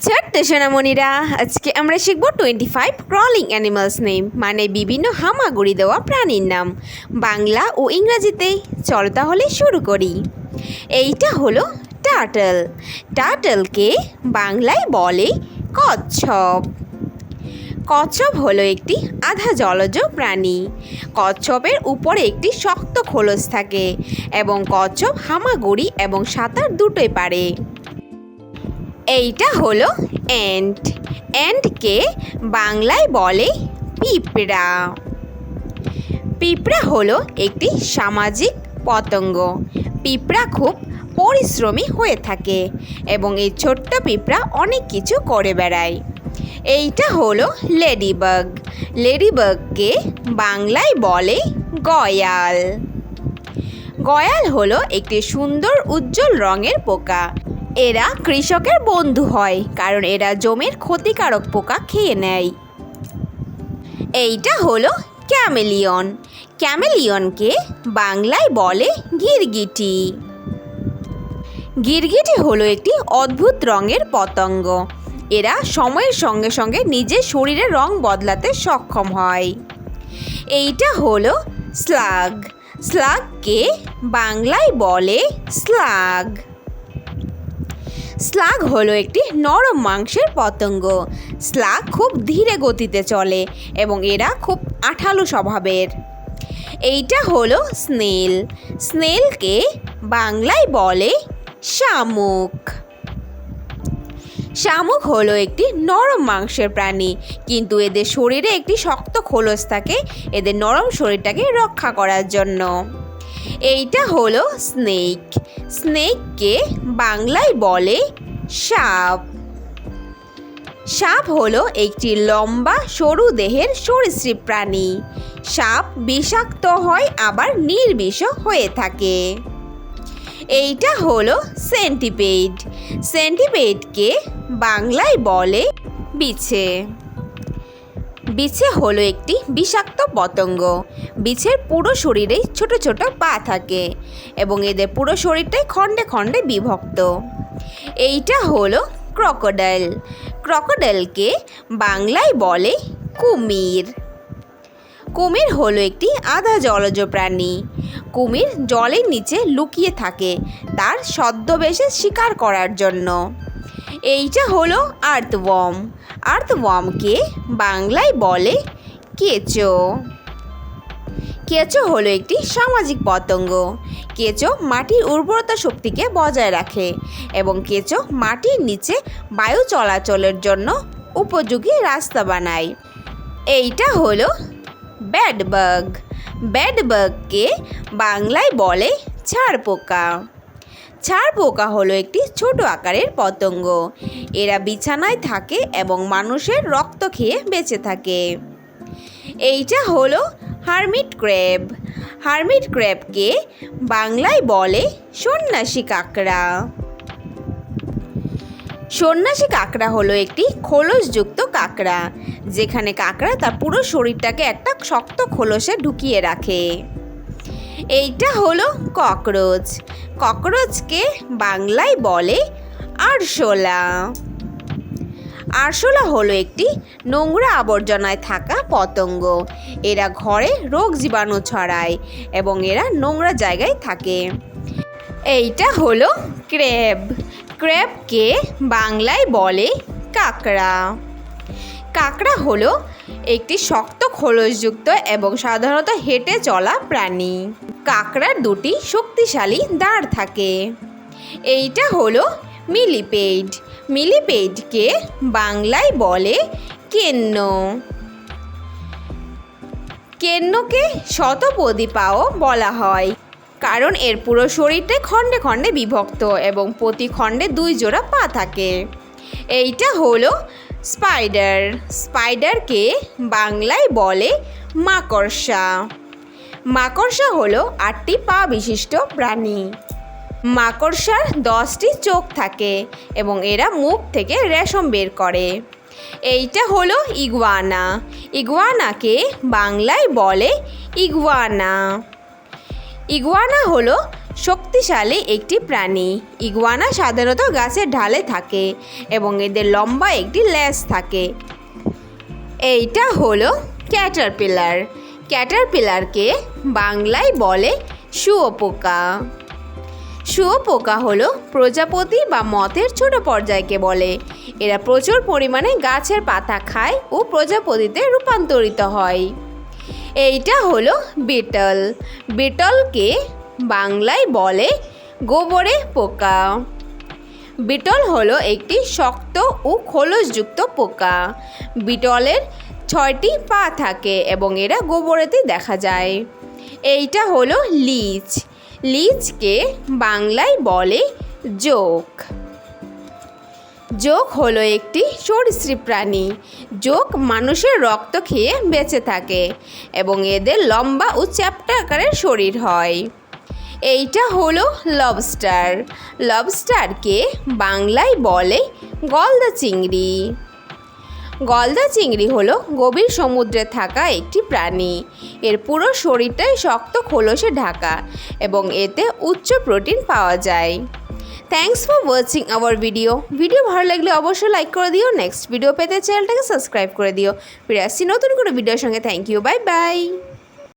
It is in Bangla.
ছোট্ট সোনামণিরা, আজকে আমরা শিখব 25 ক্রলিং অ্যানিমালস নেম, মানে বিভিন্ন হামাগুড়ি দেওয়া প্রাণীর নাম, বাংলা ও ইংরাজিতে। চলো তাহলে শুরু করি। এইটা হলো টার্টল। টার্টলকে বাংলায় বলে কচ্ছপ। কচ্ছপ হলো একটি আধা জলজ প্রাণী। কচ্ছপের উপরে একটি শক্ত খোলস থাকে এবং কচ্ছপ হামাগুড়ি এবং সাঁতার দুটোই পারে। এইটা হলো অ্যান্ট। অ্যান্টকে বাংলায় বলে পিঁপড়া। পিঁপড়া হলো একটি সামাজিক পতঙ্গ। পিঁপড়া খুব পরিশ্রমী হয়ে থাকে এবং এই ছোট্ট পিঁপড়া অনেক কিছু করে বেড়ায়। এইটা হলো লেডিবাগ। লেডিবাগকে বাংলায় বলে গয়াল। গয়াল হলো একটি সুন্দর উজ্জ্বল রঙের পোকা। এরা কৃষকের বন্ধু হয় কারণ এরা জমির ক্ষতিকারক পোকা খেয়ে নেয়। এইটা হলো ক্যামেলিয়ন। ক্যামেলিয়নকে বাংলায় বলে গিরগিটি। গিরগিটি হলো একটি অদ্ভুত রঙের পতঙ্গ। এরা সময়ের সঙ্গে সঙ্গে নিজের শরীরের রং বদলাতে সক্ষম হয়। এইটা হলো স্লাগ। স্লাগকে বাংলায় বলে স্লাগ। স্লাগ হলো একটি নরম মাংসের পতঙ্গ। স্লাগ খুব ধীরে গতিতে চলে এবং এরা খুব আঠালো স্বভাবের। এইটা হলো স্নেল। স্নেলকে বাংলায় বলে শামুক। শামুক হলো একটি নরম মাংসের প্রাণী, কিন্তু এদের শরীরে একটি শক্ত খোলস থাকে এদের নরম শরীরটাকে রক্ষা করার জন্য। এইটা হলো স্নেক। স্নেককে বাংলায় বলে সাপ। সাপ হলো একটি লম্বা সরু দেহের সরীসৃপ প্রাণী। সাপ বিষাক্ত হয় আবার নির্বিষও হয়ে থাকে। এইটা হলো সেন্টিপেড। সেন্টিপেডকে বাংলায় বলে বিছে। বিছে হলো একটি বিষাক্ত পতঙ্গ। বিছের পুরো শরীরেই ছোট ছোট পা থাকে এবং এদের পুরো শরীরটাই খণ্ডে খণ্ডে বিভক্ত। এইটা হলো ক্রকোডাইল। ক্রকোডাইলকে বাংলায় বলে কুমির। কুমির হলো একটি আধা জলজ প্রাণী। কুমির জলের নিচে লুকিয়ে থাকে তার ছদ্মবেশে শিকার করার জন্য। এইটা হলো আর্থওয়ার্ম। আর্থওয়ার্মকে বাংলায় বলে কেঁচো। কেঁচো হলো একটি সামাজিক পতঙ্গ। কেঁচো মাটির উর্বরতা শক্তিকে বজায় রাখে এবং কেঁচো মাটির নিচে বায়ু চলাচলের জন্য উপযোগী রাস্তা বানায়। এইটা হলো ব্যাডবাগ। ব্যাডবাগকে বাংলায় বলে ছাড়পোকা। ছাড়পোকা হলো একটি ছোট আকারের পতঙ্গ। এরা বিছানায় থাকে এবং মানুষের রক্ত খেয়ে বেঁচে থাকে। এইটা হলো হারমিট ক্র্যাব। হারমিট ক্র্যাবকে বাংলায় বলে সন্ন্যাসী কাঁকড়া। সন্ন্যাসী কাঁকড়া হলো একটি খোলসযুক্ত কাঁকড়া, যেখানে কাঁকড়া তার পুরো শরীরটাকে একটা শক্ত খোলসে ঢুকিয়ে রাখে। এইটা হলো ককরোচ। ককরোচকে বাংলায় বলে আরশোলা। আরশোলা হলো একটি নোংরা আবর্জনায় থাকা পতঙ্গ। এরা ঘরে রোগ জীবাণু ছড়ায় এবং এরা নোংরা জায়গায় থাকে। এইটা হলো ক্র্যাব। ক্র্যাবকে বাংলায় বলে কাঁকড়া। কাঁকড়া হলো একটি শক্ত খোলসযুক্ত এবং সাধারণত হেঁটে চলা প্রাণী। কাঁকড়ার দুটি শক্তিশালী দাঁড় থাকে। এইটা হলো মিলিপেড। মিলিপেডকে বাংলায় বলে কেন্ন। কেন্নকে শতপদীপাও বলা হয় কারণ এর পুরো শরীরটাই খণ্ডে খণ্ডে বিভক্ত এবং প্রতি খণ্ডে 2 জোড়া পা থাকে। এইটা হলো স্পাইডার। স্পাইডারকে বাংলায় বলে মাকড়সা। মাকড়সা হলো 8টি পা বিশিষ্ট প্রাণী। মাকড়সার 10টি চোখ থাকে এবং এরা মুখ থেকে রেশম বের করে। এইটা হলো ইগুয়ানা। ইগুয়ানাকে বাংলায় বলে ইগুয়ানা। ইগুয়ানা হলো শক্তিশালী একটি প্রাণী। ইগুয়ানা সাধারণত গাছের ঢালে থাকে এবং এদের লম্বা একটি লেজ থাকে। এইটা হলো ক্যাটারপিলার। ক্যাটারপিলারকে বাংলায় বলে শুঁয়োপোকা। শুঁয়োপোকা হলো প্রজাপতি বা মথের ছোট পর্যায়কে বলে। এরা প্রচুর পরিমাণে গাছের পাতা খায় ও প্রজাপতিতে রূপান্তরিত হয়। এইটা হলো বিটল। বিটলকে বাংলায় বলে গোবরে পোকা। বিটল হলো একটি শক্ত ও খোলসযুক্ত পোকা। বিটলের 6টি পা থাকে এবং এরা গোবরেতে দেখা যায়। এইটা হলো লিচ। লিচকে বাংলায় বলে জোঁক। জোঁক হলো একটি সরীসৃপ প্রাণী। জোঁক মানুষের রক্ত খেয়ে বেঁচে থাকে এবং এদের লম্বা ও চ্যাপ্টা আকারের শরীর হয়। এইটা হলো লবস্টার। লবস্টারকে বাংলায় বলে গলদা চিংড়ি। গলদা চিংড়ি হলো গভীর সমুদ্রে থাকা একটি প্রাণী। এর পুরো শরীরটাই শক্ত খোলসে ঢাকা এবং এতে উচ্চ প্রোটিন পাওয়া যায়। Thanks for watching hour video. Video ভালো লাগলে অবশ্যই লাইক করে দিও। নেক্সট ভিডিও পেতে চ্যানেলটাকে সাবস্ক্রাইব করে দিও। ফিরে আসছি নতুন কোনো ভিডিওর সঙ্গে। Thank you, bye by.